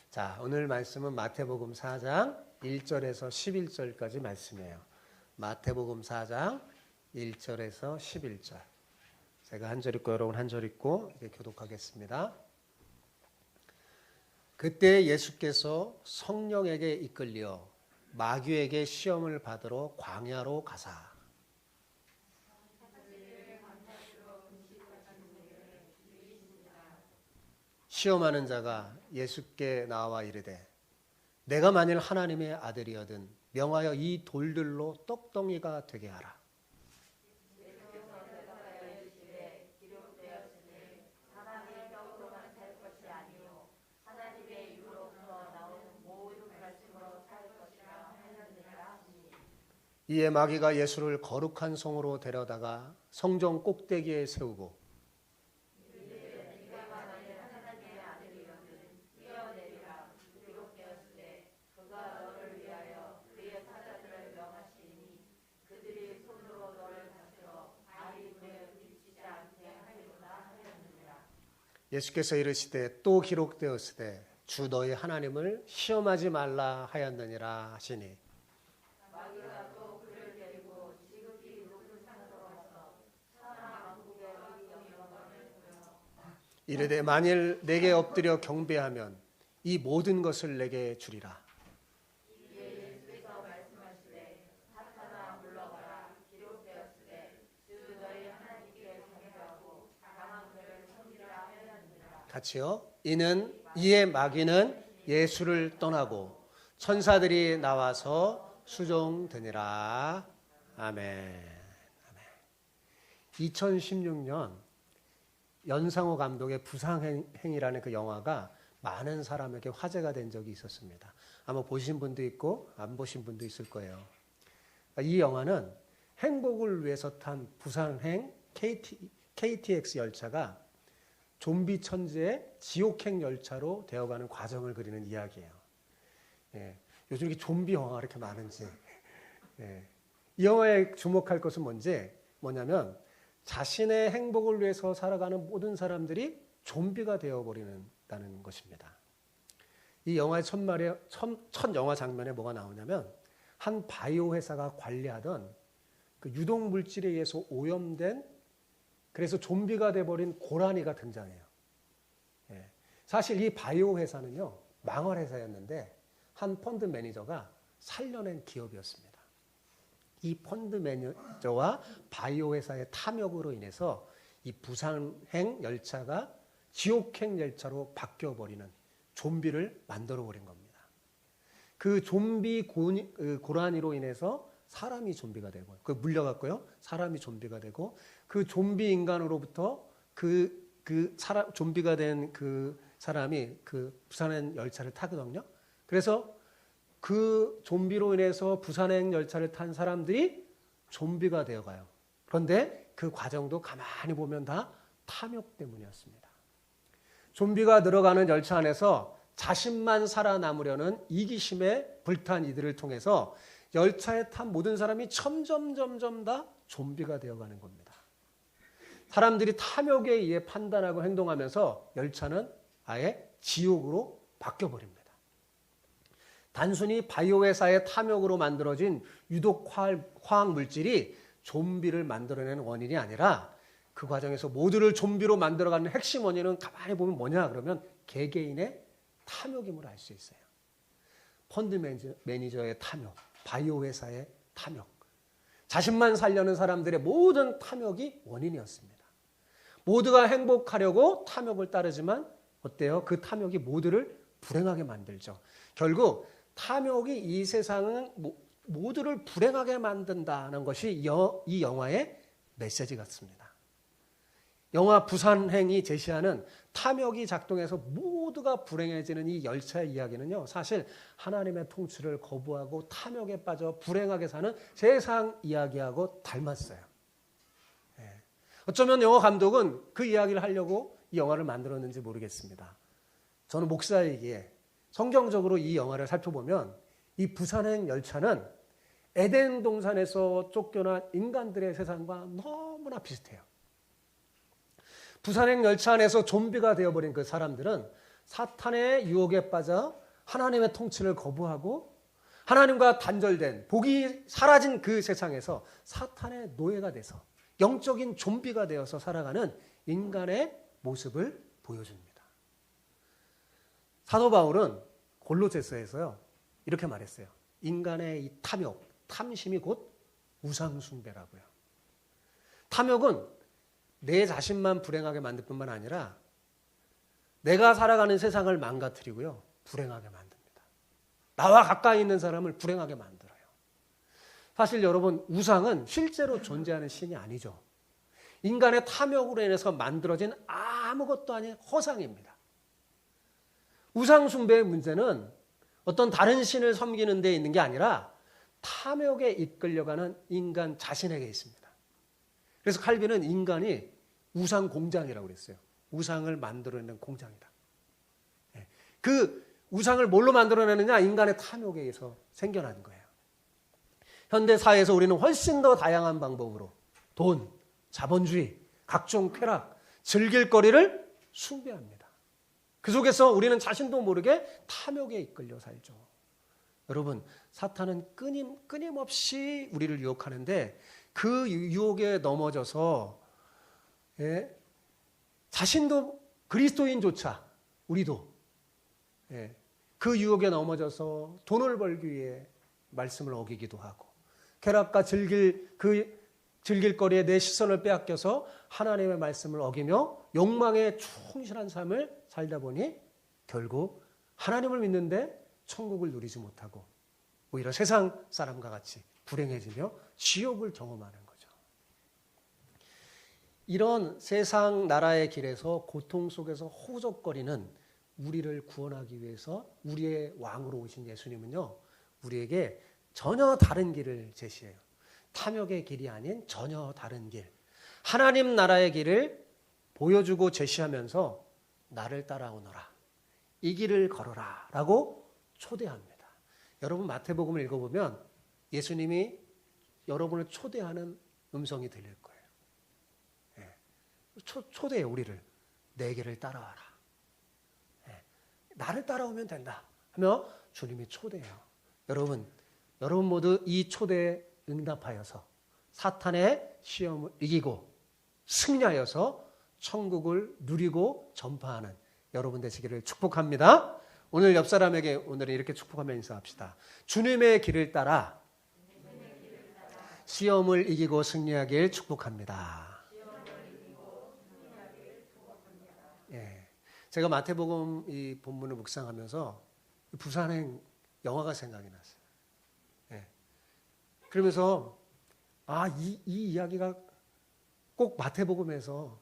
자, 오늘 말씀은 마태복음 4장 1절에서 11절까지 말씀이에요. 마태복음 4장 1절에서 11절. 제가 한 절 읽고 여러분 한 절 읽고 이렇게 교독하겠습니다. 그때 예수께서 성령에게 이끌려 마귀에게 시험을 받으러 광야로 가사 시험하는 자가 예수께 나와 이르되 내가 만일 하나님의 아들이거든 명하여 이 돌들로 떡덩이가 되게 하라. 이에 마귀가 예수를 거룩한 성으로 데려다가 성전 꼭대기에 세우고 예수께서 이르시되 또 기록되었으되 주 너희 하나님을 시험하지 말라 하였느니라 하시니 이르되 만일 내게 엎드려 경배하면 이 모든 것을 내게 주리라. 같이요. 이에 마귀는 예수를 떠나고 천사들이 나와서 수종되니라. 아멘. 2016년 연상호 감독의 부상행이라는 그 영화가 많은 사람에게 화제가 된 적이 있었습니다. 아마 보신 분도 있고 안 보신 분도 있을 거예요. 이 영화는 행복을 위해서 탄 부산행 KTX 열차가 좀비 천지의 지옥행 열차로 되어가는 과정을 그리는 이야기예요. 예, 요즘 이렇게 좀비 영화가 이렇게 많은지. 예, 이 영화에 주목할 것은 뭐냐면 자신의 행복을 위해서 살아가는 모든 사람들이 좀비가 되어버리는다는 것입니다. 이 영화의 첫 영화 장면에 뭐가 나오냐면 한 바이오 회사가 관리하던 그 유독 물질에 의해서 오염된 그래서 좀비가 돼버린 고라니가 등장해요. 예. 사실 이 바이오 회사는요 망할 회사였는데 한 펀드 매니저가 살려낸 기업이었습니다. 이 펀드 매니저와 바이오 회사의 탐욕으로 인해서 이 부산행 열차가 지옥행 열차로 바뀌어버리는 좀비를 만들어버린 겁니다. 그 좀비 고라니로 인해서 사람이 좀비가 되고 그 물려갔고요. 사람이 좀비가 되고 그 좀비 인간으로부터 좀비가 된 그 사람이 그 부산행 열차를 타거든요. 그래서 그 좀비로 인해서 부산행 열차를 탄 사람들이 좀비가 되어가요. 그런데 그 과정도 가만히 보면 다 탐욕 때문이었습니다. 좀비가 늘어가는 열차 안에서 자신만 살아남으려는 이기심에 불탄 이들을 통해서 열차에 탄 모든 사람이 점점 다 좀비가 되어가는 겁니다. 사람들이 탐욕에 의해 판단하고 행동하면서 열차는 아예 지옥으로 바뀌어버립니다. 단순히 바이오 회사의 탐욕으로 만들어진 유독 화학 물질이 좀비를 만들어내는 원인이 아니라 그 과정에서 모두를 좀비로 만들어가는 핵심 원인은 가만히 보면 뭐냐 그러면 개개인의 탐욕임을 알 수 있어요. 펀드 매니저의 탐욕, 바이오 회사의 탐욕, 자신만 살려는 사람들의 모든 탐욕이 원인이었습니다. 모두가 행복하려고 탐욕을 따르지만 어때요? 그 탐욕이 모두를 불행하게 만들죠. 결국 탐욕이 이 세상은 모두를 불행하게 만든다는 것이 이 영화의 메시지 같습니다. 영화 부산행이 제시하는 탐욕이 작동해서 모두가 불행해지는 이 열차의 이야기는요. 사실 하나님의 통치를 거부하고 탐욕에 빠져 불행하게 사는 세상 이야기하고 닮았어요. 어쩌면 영화 감독은 그 이야기를 하려고 이 영화를 만들었는지 모르겠습니다. 저는 목사이기에 성경적으로 이 영화를 살펴보면 이 부산행 열차는 에덴 동산에서 쫓겨난 인간들의 세상과 너무나 비슷해요. 부산행 열차 안에서 좀비가 되어버린 그 사람들은 사탄의 유혹에 빠져 하나님의 통치를 거부하고 하나님과 단절된 복이 사라진 그 세상에서 사탄의 노예가 돼서 영적인 좀비가 되어서 살아가는 인간의 모습을 보여줍니다. 사도 바울은 골로새서에서요 이렇게 말했어요. 인간의 이 탐욕, 탐심이 곧 우상숭배라고요. 탐욕은 내 자신만 불행하게 만들 뿐만 아니라 내가 살아가는 세상을 망가뜨리고요. 불행하게 만듭니다. 나와 가까이 있는 사람을 불행하게 만들어요. 사실 여러분, 우상은 실제로 존재하는 신이 아니죠. 인간의 탐욕으로 인해서 만들어진 아무것도 아닌 허상입니다. 우상숭배의 문제는 어떤 다른 신을 섬기는 데 있는 게 아니라 탐욕에 이끌려가는 인간 자신에게 있습니다. 그래서 칼빈은 인간이 우상 공장이라고 그랬어요. 우상을 만들어내는 공장이다. 그 우상을 뭘로 만들어내느냐? 인간의 탐욕에 의해서 생겨난 거예요. 현대 사회에서 우리는 훨씬 더 다양한 방법으로 돈, 자본주의, 각종 쾌락, 즐길 거리를 숭배합니다. 그 속에서 우리는 자신도 모르게 탐욕에 이끌려 살죠. 여러분, 사탄은 끊임없이 우리를 유혹하는데 그 유혹에 넘어져서 자신도 그리스도인조차 우리도 그 유혹에 넘어져서 돈을 벌기 위해 말씀을 어기기도 하고 쾌락과 즐길 거리에 내 시선을 빼앗겨서 하나님의 말씀을 어기며 욕망에 충실한 삶을 살다 보니 결국 하나님을 믿는데 천국을 누리지 못하고 오히려 세상 사람과 같이 불행해지며 지옥을 경험하는 거죠. 이런 세상 나라의 길에서 고통 속에서 호적거리는 우리를 구원하기 위해서 우리의 왕으로 오신 예수님은요, 우리에게 전혀 다른 길을 제시해요. 탐욕의 길이 아닌 전혀 다른 길, 하나님 나라의 길을 보여주고 제시하면서 나를 따라오너라, 이 길을 걸어라 라고 초대합니다. 여러분, 마태복음을 읽어보면 예수님이 여러분을 초대하는 음성이 들릴 거예요. 초대해요, 우리를. 내 길을 따라와라. 나를 따라오면 된다 하며 주님이 초대해요. 여러분 모두 이 초대에 응답하여서 사탄의 시험을 이기고 승리하여서 천국을 누리고 전파하는 여러분 되시기를 축복합니다. 오늘 옆 사람에게 오늘은 이렇게 축복하며 인사합시다. 주님의 길을 따라 시험을 이기고 승리하길 축복합니다. 제가 마태복음 이 본문을 묵상하면서 부산행 영화가 생각이 났어요. 그러면서 이 이야기가 꼭 마태복음에서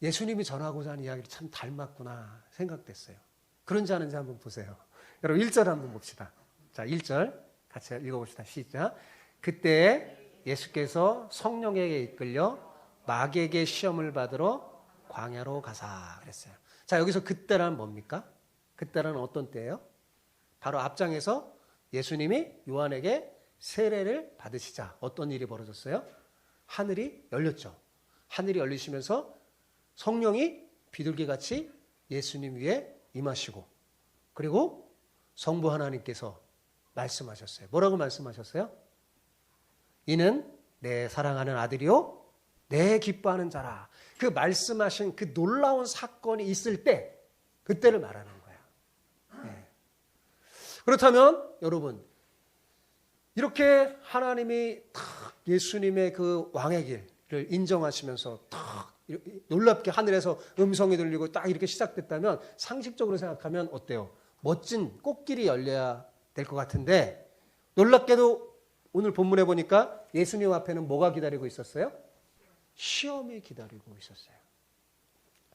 예수님이 전하고자 하는 이야기를 참 닮았구나 생각됐어요. 그런지 아닌지 한번 보세요. 여러분 1절 한번 봅시다. 자, 1절 같이 읽어봅시다. 시작. 그때 예수께서 성령에게 이끌려 마귀에게 시험을 받으러 광야로 가사 그랬어요. 자, 여기서 그때란 뭡니까? 그때란 어떤 때예요? 바로 앞장에서 예수님이 요한에게 세례를 받으시자 어떤 일이 벌어졌어요? 하늘이 열렸죠. 하늘이 열리시면서 성령이 비둘기같이 예수님 위에 임하시고 그리고 성부 하나님께서 말씀하셨어요. 뭐라고 말씀하셨어요? 이는 내 사랑하는 아들이요 내 기뻐하는 자라. 그 말씀하신 그 놀라운 사건이 있을 때 그때를 말하는 거예요. 그렇다면 여러분 이렇게 하나님이 예수님의 그 왕의 길을 인정하시면서 놀랍게 하늘에서 음성이 들리고 딱 이렇게 시작됐다면 상식적으로 생각하면 어때요? 멋진 꽃길이 열려야 될 것 같은데 놀랍게도 오늘 본문에 보니까 예수님 앞에는 뭐가 기다리고 있었어요? 시험이 기다리고 있었어요.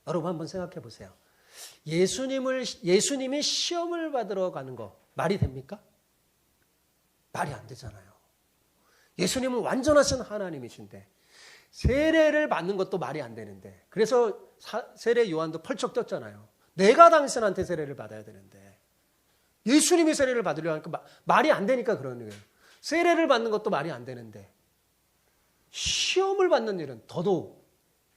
여러분 한번 생각해 보세요. 예수님이 시험을 받으러 가는 거 말이 됩니까? 말이 안 되잖아요. 예수님은 완전하신 하나님이신데 세례를 받는 것도 말이 안 되는데 그래서 세례 요한도 펄쩍 뛰었잖아요. 내가 당신한테 세례를 받아야 되는데 예수님이 세례를 받으려 하니까 말이 안 되니까 그러는 거예요. 세례를 받는 것도 말이 안 되는데 시험을 받는 일은 더더욱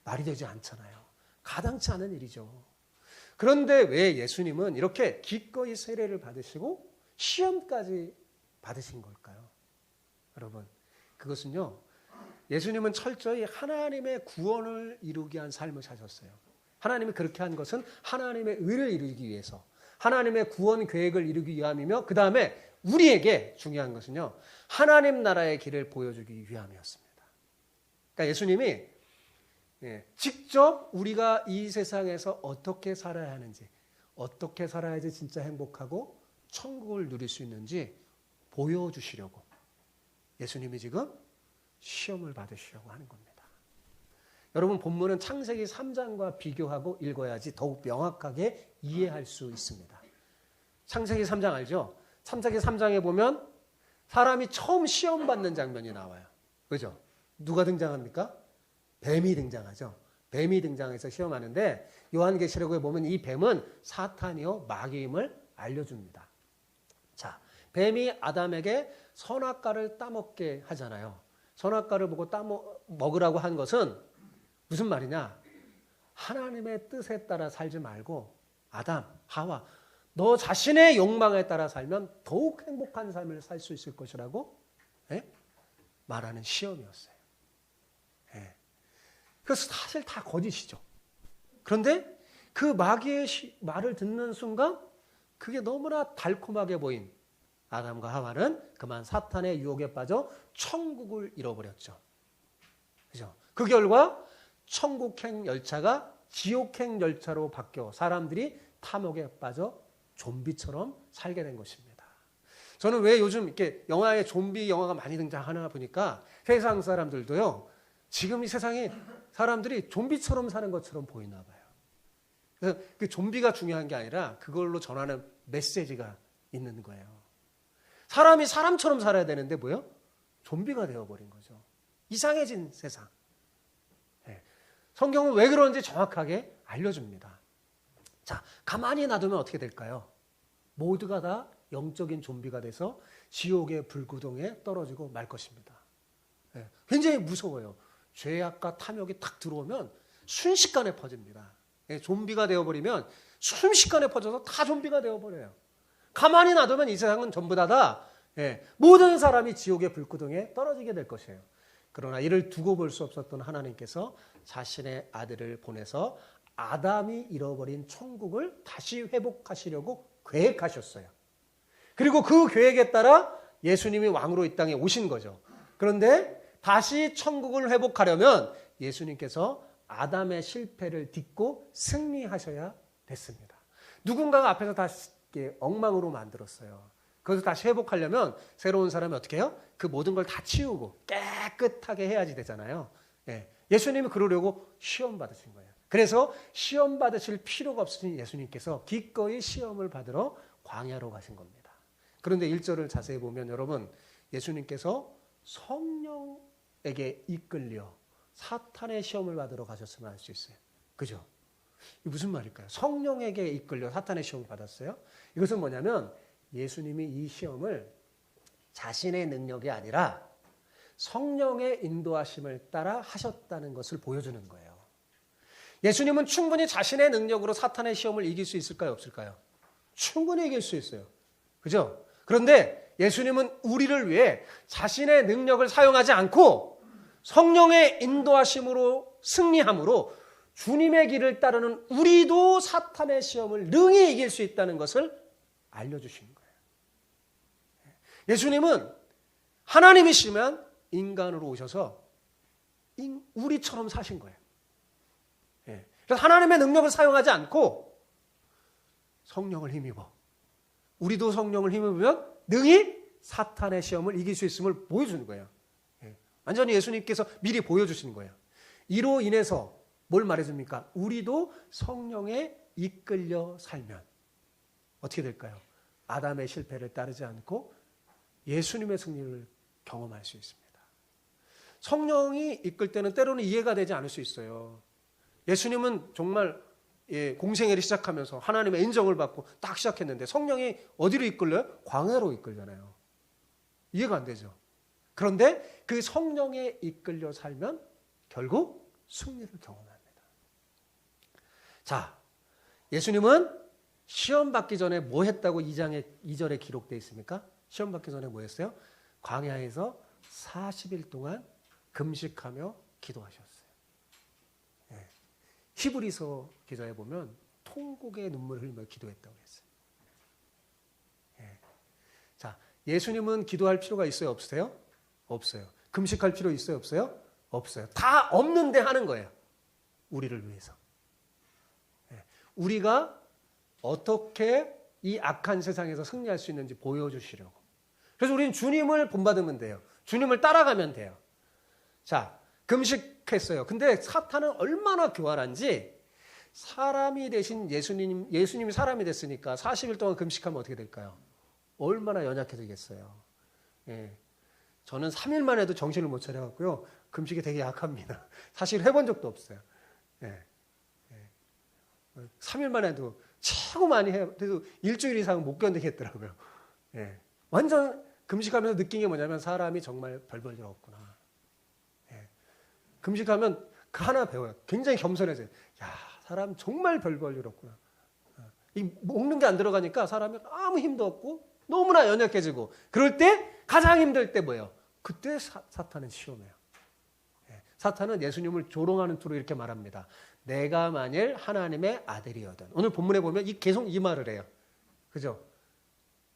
말이 되지 않잖아요. 가당치 않은 일이죠. 그런데 왜 예수님은 이렇게 기꺼이 세례를 받으시고 시험까지 받으신 걸까요? 여러분, 그것은요, 예수님은 철저히 하나님의 구원을 이루기 위한 삶을 사셨어요. 하나님이 그렇게 한 것은 하나님의 의를 이루기 위해서, 하나님의 구원 계획을 이루기 위함이며, 그 다음에 우리에게 중요한 것은요, 하나님 나라의 길을 보여주기 위함이었습니다. 그러니까 예수님이 직접 우리가 이 세상에서 어떻게 살아야 하는지, 어떻게 살아야지 진짜 행복하고 천국을 누릴 수 있는지 보여주시려고 예수님이 지금 시험을 받으시려고 하는 겁니다. 여러분, 본문은 창세기 3장과 비교하고 읽어야지 더욱 명확하게 이해할 수 있습니다. 창세기 3장 알죠? 창세기 3장에 보면 사람이 처음 시험 받는 장면이 나와요. 그죠? 누가 등장합니까? 뱀이 등장하죠. 뱀이 등장해서 시험하는데 요한계시록에 보면 이 뱀은 사탄이요 마귀임을 알려줍니다. 자, 뱀이 아담에게 선악과를 따먹게 하잖아요. 선악과를 보고 따먹으라고 한 것은 무슨 말이냐? 하나님의 뜻에 따라 살지 말고 아담, 하와, 너 자신의 욕망에 따라 살면 더욱 행복한 삶을 살 수 있을 것이라고 말하는 시험이었어요. 그래서 사실 다 거짓이죠. 그런데 그 마귀의 말을 듣는 순간 그게 너무나 달콤하게 보인 아담과 하와는 그만 사탄의 유혹에 빠져 천국을 잃어버렸죠. 그죠? 그 결과 천국행 열차가 지옥행 열차로 바뀌어 사람들이 탐욕에 빠져 좀비처럼 살게 된 것입니다. 저는 왜 요즘 이렇게 영화에 좀비 영화가 많이 등장하나 보니까 세상 사람들도요, 지금 이 세상에 사람들이 좀비처럼 사는 것처럼 보이나 봐요. 그래서 그 좀비가 중요한 게 아니라 그걸로 전하는 메시지가 있는 거예요. 사람이 사람처럼 살아야 되는데 뭐요? 좀비가 되어버린 거죠. 이상해진 세상. 성경은 왜 그런지 정확하게 알려줍니다. 자, 가만히 놔두면 어떻게 될까요? 모두가 다 영적인 좀비가 돼서 지옥의 불구덩이에 떨어지고 말 것입니다. 굉장히 무서워요. 죄악과 탐욕이 탁 들어오면 순식간에 퍼집니다. 좀비가 되어버리면 순식간에 퍼져서 다 좀비가 되어버려요. 가만히 놔두면 이 세상은 전부 다 모든 사람이 지옥의 불구덩이에 떨어지게 될 것이에요. 그러나 이를 두고 볼 수 없었던 하나님께서 자신의 아들을 보내서 아담이 잃어버린 천국을 다시 회복하시려고 계획하셨어요. 그리고 그 계획에 따라 예수님이 왕으로 이 땅에 오신 거죠. 그런데 다시 천국을 회복하려면 예수님께서 아담의 실패를 딛고 승리하셔야 됐습니다. 누군가가 앞에서 다 엉망으로 만들었어요. 그것을 다시 회복하려면 새로운 사람이 어떻게 해요? 그 모든 걸 다 치우고 깨끗하게 해야지 되잖아요. 예수님이 그러려고 시험 받으신 거예요. 그래서 시험 받으실 필요가 없으신 예수님께서 기꺼이 시험을 받으러 광야로 가신 겁니다. 그런데 1절을 자세히 보면 여러분, 예수님께서 성령에게 이끌려 사탄의 시험을 받으러 가셨음을 알 수 있어요. 그죠? 이게 무슨 말일까요? 성령에게 이끌려 사탄의 시험을 받았어요. 이것은 뭐냐면 예수님이 이 시험을 자신의 능력이 아니라 성령의 인도하심을 따라 하셨다는 것을 보여주는 거예요. 예수님은 충분히 자신의 능력으로 사탄의 시험을 이길 수 있을까요? 없을까요? 충분히 이길 수 있어요. 그죠? 그런데 예수님은 우리를 위해 자신의 능력을 사용하지 않고 성령의 인도하심으로 승리함으로 주님의 길을 따르는 우리도 사탄의 시험을 능히 이길 수 있다는 것을 알려주신 거예요. 예수님은 하나님이시면 인간으로 오셔서 우리처럼 사신 거예요. 그래서 하나님의 능력을 사용하지 않고 성령을 힘입어 우리도 성령을 힘입으면 능히 사탄의 시험을 이길 수 있음을 보여주는 거예요. 완전히 예수님께서 미리 보여주시는 거예요. 이로 인해서 뭘 말해줍니까? 우리도 성령에 이끌려 살면 어떻게 될까요? 아담의 실패를 따르지 않고 예수님의 승리를 경험할 수 있습니다. 성령이 이끌 때는 때로는 이해가 되지 않을 수 있어요. 예수님은 정말 공생애를 시작하면서 하나님의 인정을 받고 딱 시작했는데 성령이 어디로 이끌려요? 광야로 이끌잖아요. 이해가 안 되죠. 그런데 그 성령에 이끌려 살면 결국 승리를 경험합니다. 자, 예수님은 시험 받기 전에 뭐 했다고 2절에 기록되어 있습니까? 시험 받기 전에 뭐 했어요? 광야에서 40일 동안 금식하며 기도하셨어요. 예. 히브리서 기자에 보면 통곡의 눈물을 흘리며 기도했다고 했어요. 예. 자, 예수님은 기도할 필요가 있어요? 없어요? 없어요. 금식할 필요 있어요? 없어요? 없어요. 다 없는데 하는 거예요. 우리를 위해서. 예. 우리가 어떻게 이 악한 세상에서 승리할 수 있는지 보여주시려고. 그래서 우리는 주님을 본받으면 돼요. 주님을 따라가면 돼요. 자, 금식했어요. 근데 사탄은 얼마나 교활한지 사람이 되신 예수님이 사람이 됐으니까 40일 동안 금식하면 어떻게 될까요? 얼마나 연약해지겠어요. 예. 저는 3일만 해도 정신을 못 차려갖고요. 금식이 되게 약합니다. 사실 해본 적도 없어요. 예. 예. 3일만 해도 최고 많이 해도 일주일 이상은 못 견디겠더라고요. 예. 완전 금식하면서 느낀 게 뭐냐면 사람이 정말 별 볼 일 없구나. 예. 금식하면 그 하나 배워요. 굉장히 겸손해져요. 야, 사람 정말 별 볼 일 없구나. 이 먹는 게 안 들어가니까 사람이 아무 힘도 없고 너무나 연약해지고 그럴 때 가장 힘들 때 뭐예요? 그때 사탄은 시험해요. 예. 사탄은 예수님을 조롱하는 투로 이렇게 말합니다. 내가 만일 하나님의 아들이거든. 오늘 본문에 보면 계속 이 말을 해요. 그죠?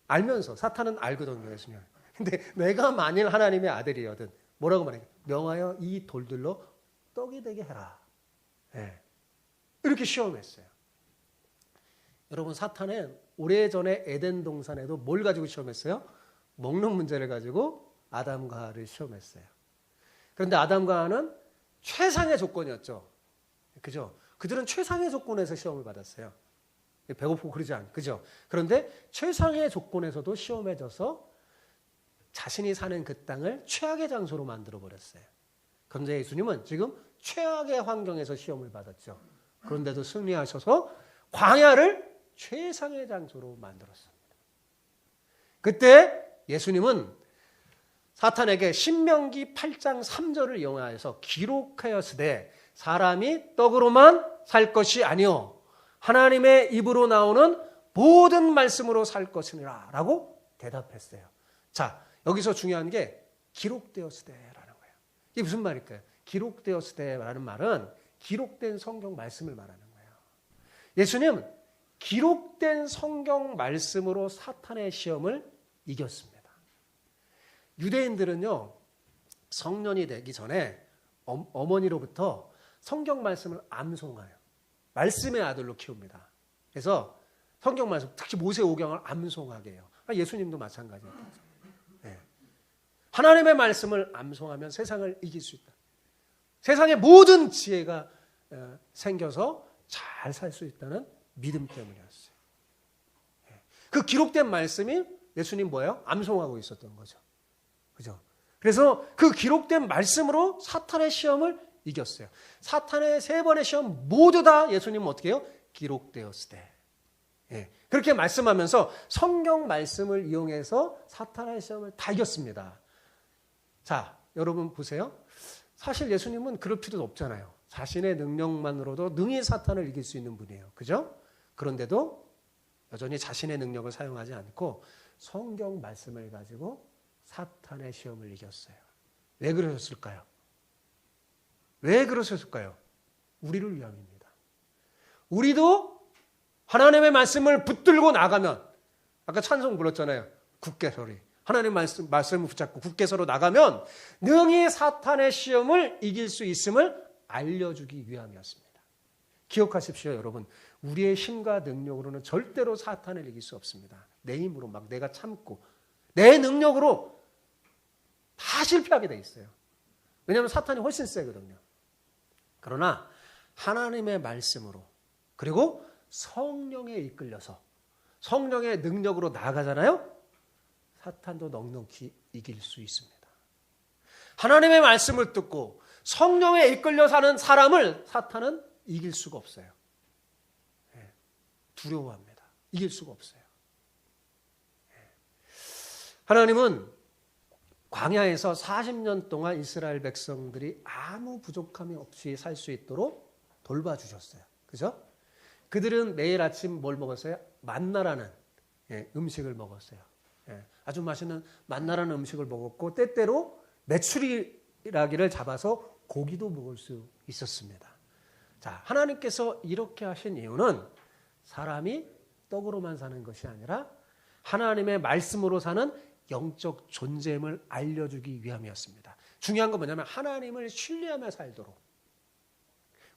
알면서 사탄은 알거든요, 예수님. 근데 내가 만일 하나님의 아들이거든. 뭐라고 말해요? 명하여 이 돌들로 떡이 되게 해라. 예. 이렇게 시험했어요. 여러분, 사탄은 오래전에 에덴 동산에도 뭘 가지고 시험했어요? 먹는 문제를 가지고 아담과 하와를 시험했어요. 그런데 아담과 하와는 최상의 조건이었죠. 그죠? 그들은 최상의 조건에서 시험을 받았어요. 배고프고 그러지 않고, 그죠? 그런데 최상의 조건에서도 시험해져서 자신이 사는 그 땅을 최악의 장소로 만들어버렸어요. 그런데 예수님은 지금 최악의 환경에서 시험을 받았죠. 그런데도 승리하셔서 광야를 최상의 장소로 만들었습니다. 그때 예수님은 사탄에게 신명기 8장 3절을 이용하여서 기록하였으되 사람이 떡으로만 살 것이 아니요 하나님의 입으로 나오는 모든 말씀으로 살 것이니라 라고 대답했어요. 자, 여기서 중요한 게 기록되었으되라는 거예요. 이게 무슨 말일까요? 기록되었으되라는 말은 기록된 성경 말씀을 말하는 거예요. 예수님 기록된 성경 말씀으로 사탄의 시험을 이겼습니다. 유대인들은요, 성년이 되기 전에 어머니로부터 성경 말씀을 암송해요. 말씀의 아들로 키웁니다. 그래서 성경 말씀, 특히 모세오경을 암송하게 해요. 예수님도 마찬가지예요. 네. 하나님의 말씀을 암송하면 세상을 이길 수 있다. 세상의 모든 지혜가 생겨서 잘 살 수 있다는 믿음 때문이었어요. 네. 그 기록된 말씀이 예수님 뭐예요? 암송하고 있었던 거죠. 그죠? 그래서 그 기록된 말씀으로 사탄의 시험을 이겼어요. 사탄의 3번의 시험 모두 다 예수님은 어떻게 해요? 기록되었으되. 예. 그렇게 말씀하면서 성경 말씀을 이용해서 사탄의 시험을 다 이겼습니다. 자, 여러분 보세요. 사실 예수님은 그럴 필요도 없잖아요. 자신의 능력만으로도 능히 사탄을 이길 수 있는 분이에요. 그죠? 그런데도 여전히 자신의 능력을 사용하지 않고 성경 말씀을 가지고 사탄의 시험을 이겼어요. 왜 그러셨을까요? 왜 그러셨을까요? 우리를 위함입니다. 우리도 하나님의 말씀을 붙들고 나가면, 아까 찬송 불렀잖아요. 굳게 서리. 하나님의 말씀을 붙잡고 굳게 서로 나가면 능히 사탄의 시험을 이길 수 있음을 알려주기 위함이었습니다. 기억하십시오, 여러분. 우리의 힘과 능력으로는 절대로 사탄을 이길 수 없습니다. 내 힘으로 막 내가 참고 내 능력으로 다 실패하게 돼 있어요. 왜냐하면 사탄이 훨씬 세거든요. 그러나 하나님의 말씀으로 그리고 성령에 이끌려서 성령의 능력으로 나아가잖아요. 사탄도 넉넉히 이길 수 있습니다. 하나님의 말씀을 듣고 성령에 이끌려 사는 사람을 사탄은 이길 수가 없어요. 두려워합니다. 이길 수가 없어요. 하나님은 광야에서 40년 동안 이스라엘 백성들이 아무 부족함이 없이 살 수 있도록 돌봐주셨어요. 그죠? 그들은 매일 아침 뭘 먹었어요? 만나라는 음식을 먹었어요. 아주 맛있는 만나라는 음식을 먹었고 때때로 메추리라기를 잡아서 고기도 먹을 수 있었습니다. 자, 하나님께서 이렇게 하신 이유는 사람이 떡으로만 사는 것이 아니라 하나님의 말씀으로 사는 영적 존재임을 알려주기 위함이었습니다. 중요한 건 뭐냐면 하나님을 신뢰하며 살도록.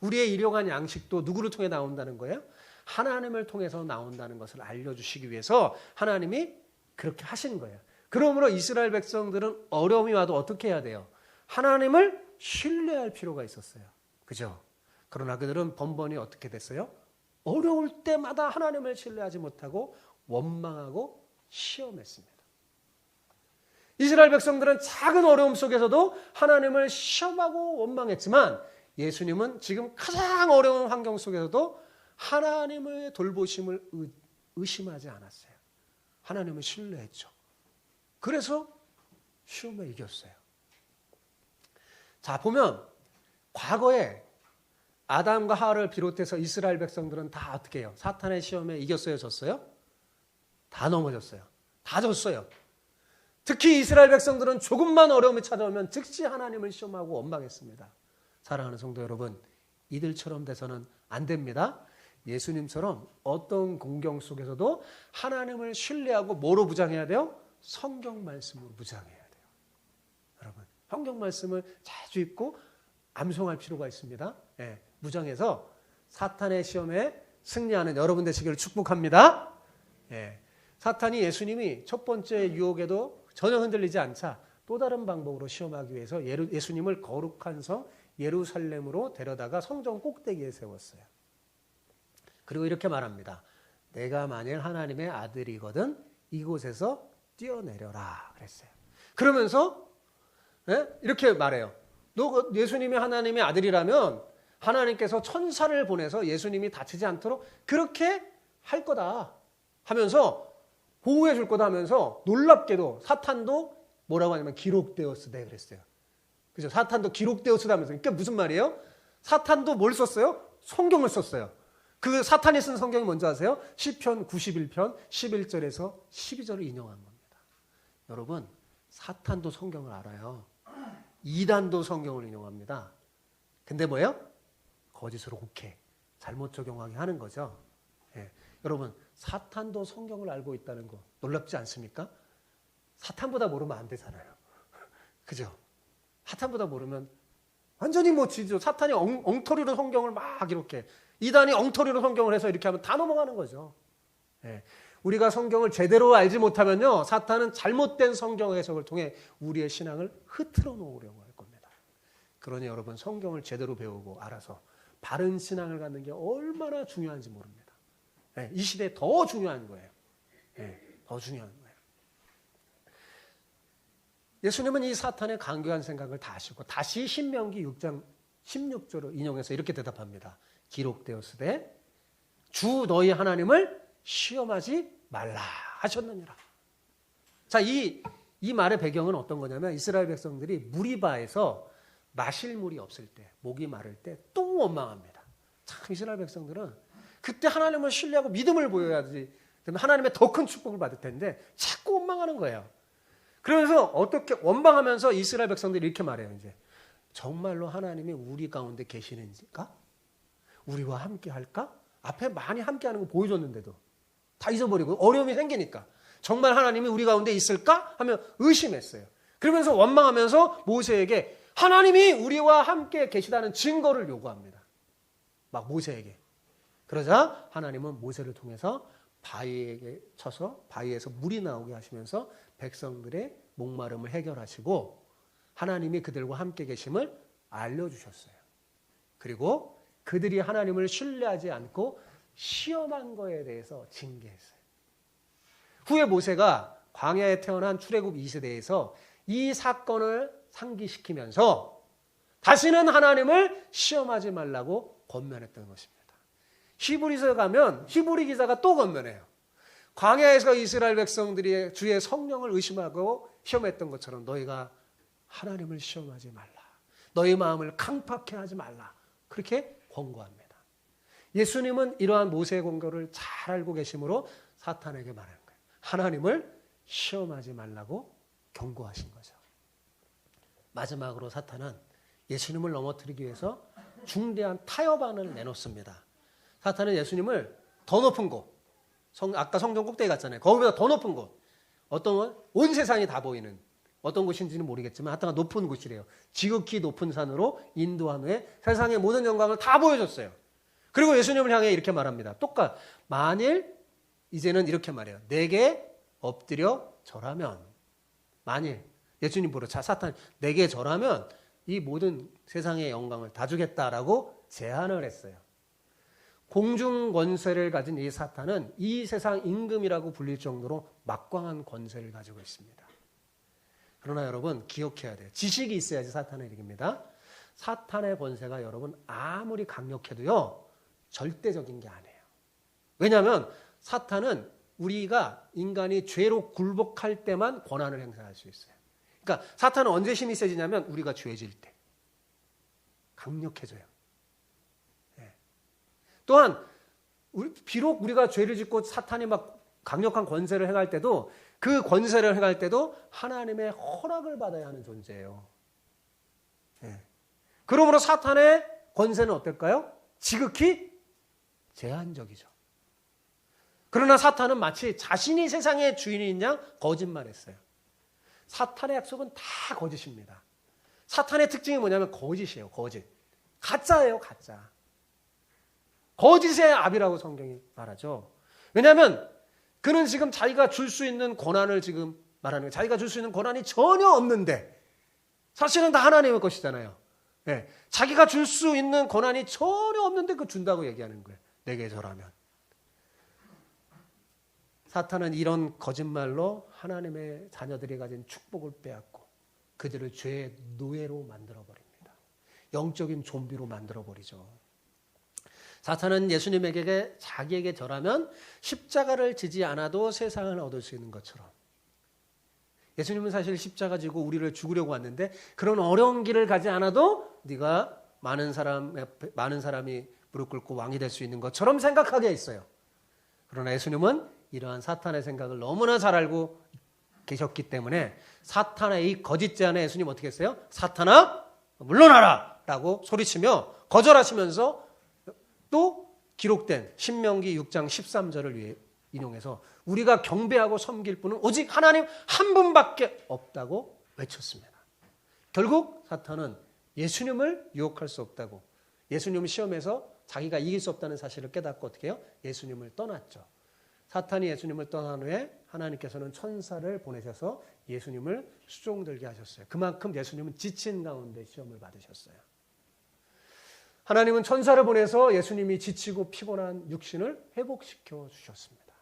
우리의 일용할 양식도 누구를 통해 나온다는 거예요? 하나님을 통해서 나온다는 것을 알려주시기 위해서 하나님이 그렇게 하신 거예요. 그러므로 이스라엘 백성들은 어려움이 와도 어떻게 해야 돼요? 하나님을 신뢰할 필요가 있었어요. 그죠? 그러나 그들은 번번이 어떻게 됐어요? 어려울 때마다 하나님을 신뢰하지 못하고 원망하고 시험했습니다. 이스라엘 백성들은 작은 어려움 속에서도 하나님을 시험하고 원망했지만 예수님은 지금 가장 어려운 환경 속에서도 하나님의 돌보심을 의심하지 않았어요. 하나님을 신뢰했죠. 그래서 시험에 이겼어요. 자, 보면 과거에 아담과 하와를 비롯해서 이스라엘 백성들은 다 어떻게 해요? 사탄의 시험에 이겼어요, 졌어요? 다 넘어졌어요. 다 졌어요. 특히 이스라엘 백성들은 조금만 어려움이 찾아오면 즉시 하나님을 시험하고 원망했습니다. 사랑하는 성도 여러분, 이들처럼 돼서는 안 됩니다. 예수님처럼 어떤 공경 속에서도 하나님을 신뢰하고 뭐로 무장해야 돼요? 성경 말씀으로 무장해야 돼요. 여러분, 성경 말씀을 자주 읽고 암송할 필요가 있습니다. 무장해서 사탄의 시험에 승리하는 여러분 되시기를 축복합니다. 사탄이 예수님이 첫 번째 유혹에도 전혀 흔들리지 않자 또 다른 방법으로 시험하기 위해서 예수님을 거룩한 성 예루살렘으로 데려다가 성전 꼭대기에 세웠어요. 그리고 이렇게 말합니다. 내가 만일 하나님의 아들이거든 이곳에서 뛰어내려라 그랬어요. 그러면서 이렇게 말해요. 너 예수님이 하나님의 아들이라면 하나님께서 천사를 보내서 예수님이 다치지 않도록 그렇게 할 거다 하면서 보호해 줄 거다 하면서 놀랍게도 사탄도 뭐라고 하냐면 기록되었으되 그랬어요. 그죠? 사탄도 기록되었으다면서. 그러니까 무슨 말이에요? 사탄도 뭘 썼어요? 성경을 썼어요. 그 사탄이 쓴 성경이 뭔지 아세요? 시편 91편 11절에서 12절을 인용한 겁니다. 여러분, 사탄도 성경을 알아요. 이단도 성경을 인용합니다. 근데 뭐예요? 거짓으로 옥해, 잘못 적용하게 하는 거죠. 여러분, 사탄도 성경을 알고 있다는 거 놀랍지 않습니까? 사탄보다 모르면 안 되잖아요. 그죠? 사탄보다 모르면 완전히 못 치죠. 사탄이 엉터리로 성경을 막 이렇게, 이단이 엉터리로 성경을 해서 이렇게 하면 다 넘어가는 거죠. 우리가 성경을 제대로 알지 못하면요, 사탄은 잘못된 성경 해석을 통해 우리의 신앙을 흐트러 놓으려고 할 겁니다. 그러니 여러분, 성경을 제대로 배우고 알아서 바른 신앙을 갖는 게 얼마나 중요한지 모릅니다. 이 시대에 더 중요한 거예요. 더 중요한 거예요. 예수님은 이 사탄의 강교한 생각을 다 아시고 다시 신명기 6장 16절을 인용해서 이렇게 대답합니다. 기록되었으되 주 너희 하나님을 시험하지 말라 하셨느니라. 자, 이 말의 배경은 어떤 거냐면 이스라엘 백성들이 무리바에서 마실 물이 없을 때, 목이 마를 때 또 원망합니다. 참 이스라엘 백성들은 그때 하나님을 신뢰하고 믿음을 보여야지 하나님의 더 큰 축복을 받을 텐데 자꾸 원망하는 거예요. 그러면서 어떻게 원망하면서 이스라엘 백성들이 이렇게 말해요. 이제 정말로 하나님이 우리 가운데 계시는지까? 우리와 함께 할까? 앞에 많이 함께 하는 거 보여줬는데도 다 잊어버리고 어려움이 생기니까 정말 하나님이 우리 가운데 있을까? 하면 의심했어요. 그러면서 원망하면서 모세에게 하나님이 우리와 함께 계시다는 증거를 요구합니다. 막 모세에게. 그러자 하나님은 모세를 통해서 바위에게 쳐서 바위에서 물이 나오게 하시면서 백성들의 목마름을 해결하시고 하나님이 그들과 함께 계심을 알려주셨어요. 그리고 그들이 하나님을 신뢰하지 않고 시험한 거에 대해서 징계했어요. 후에 모세가 광야에 태어난 출애굽 2세대에서 이 사건을 상기시키면서 다시는 하나님을 시험하지 말라고 권면했던 것입니다. 히브리서에 가면 히브리 기자가 또 권면해요. 광야에서 이스라엘 백성들이 주의 성령을 의심하고 시험했던 것처럼 너희가 하나님을 시험하지 말라. 너희 마음을 강팍해 하지 말라. 그렇게 권고합니다. 예수님은 이러한 모세의 공교를 잘 알고 계심으로 사탄에게 말하는 거예요. 하나님을 시험하지 말라고 경고하신 거죠. 마지막으로 사탄은 예수님을 넘어뜨리기 위해서 중대한 타협안을 내놓습니다. 사탄은 예수님을 더 높은 곳, 아까 성전 꼭대기 갔잖아요. 거기보다 더 높은 곳, 어떤 건 온 세상이 다 보이는 어떤 곳인지는 모르겠지만 하여튼 높은 곳이래요. 지극히 높은 산으로 인도한 후에 세상의 모든 영광을 다 보여줬어요. 그리고 예수님을 향해 이렇게 말합니다. 만일 이제는 이렇게 말해요. 내게 엎드려 절하면, 만일 예수님 보러 사탄 내게 절하면 이 모든 세상의 영광을 다 주겠다라고 제안을 했어요. 공중 권세를 가진 이 사탄은 이 세상 임금이라고 불릴 정도로 막강한 권세를 가지고 있습니다. 그러나 여러분 기억해야 돼요. 지식이 있어야지 사탄을 이깁니다. 사탄의 권세가 여러분 아무리 강력해도요 절대적인 게 아니에요. 왜냐하면 사탄은 우리가 인간이 죄로 굴복할 때만 권한을 행사할 수 있어요. 그러니까 사탄은 언제 힘이 세지냐면 우리가 죄질 때 강력해져요. 네. 또한 비록 우리가 죄를 짓고 사탄이 막 강력한 권세를 행할 때도 그 권세를 행할 때도 하나님의 허락을 받아야 하는 존재예요. 네. 그러므로 사탄의 권세는 어떨까요? 지극히 제한적이죠. 그러나 사탄은 마치 자신이 세상의 주인인 양 거짓말했어요. 사탄의 약속은 다 거짓입니다. 사탄의 특징이 뭐냐면 거짓이에요. 거짓. 가짜예요. 가짜. 거짓의 압이라고 성경이 말하죠. 왜냐하면 그는 지금 자기가 줄 수 있는 권한을 지금 말하는 거예요. 자기가 줄 수 있는 권한이 전혀 없는데 사실은 다 하나님의 것이잖아요. 네. 자기가 줄 수 있는 권한이 전혀 없는데 그거 준다고 얘기하는 거예요. 내게 절하면. 사탄은 이런 거짓말로 하나님의 자녀들이 가진 축복을 빼앗고 그들을 죄의 노예로 만들어버립니다. 영적인 좀비로 만들어버리죠. 사탄은 예수님에게 자기에게 절하면 십자가를 지지 않아도 세상을 얻을 수 있는 것처럼 예수님은 사실 십자가 지고 우리를 죽으려고 왔는데 그런 어려운 길을 가지 않아도 네가 많은 사람이 무릎 꿇고 왕이 될 수 있는 것처럼 생각하게 했어요. 그러나 예수님은 이러한 사탄의 생각을 너무나 잘 알고 계셨기 때문에 사탄의 이 거짓 제안에 예수님 어떻게 했어요? 사탄아 물러나라 라고 소리치며 거절하시면서 또 기록된 신명기 6장 13절을 인용해서 우리가 경배하고 섬길 분은 오직 하나님 한 분밖에 없다고 외쳤습니다. 결국 사탄은 예수님을 유혹할 수 없다고 예수님을 시험해서 자기가 이길 수 없다는 사실을 깨닫고 어떻게 해요? 예수님을 떠났죠. 사탄이 예수님을 떠난 후에 하나님께서는 천사를 보내셔서 예수님을 수종들게 하셨어요. 그만큼 예수님은 지친 가운데 시험을 받으셨어요. 하나님은 천사를 보내서 예수님이 지치고 피곤한 육신을 회복시켜 주셨습니다.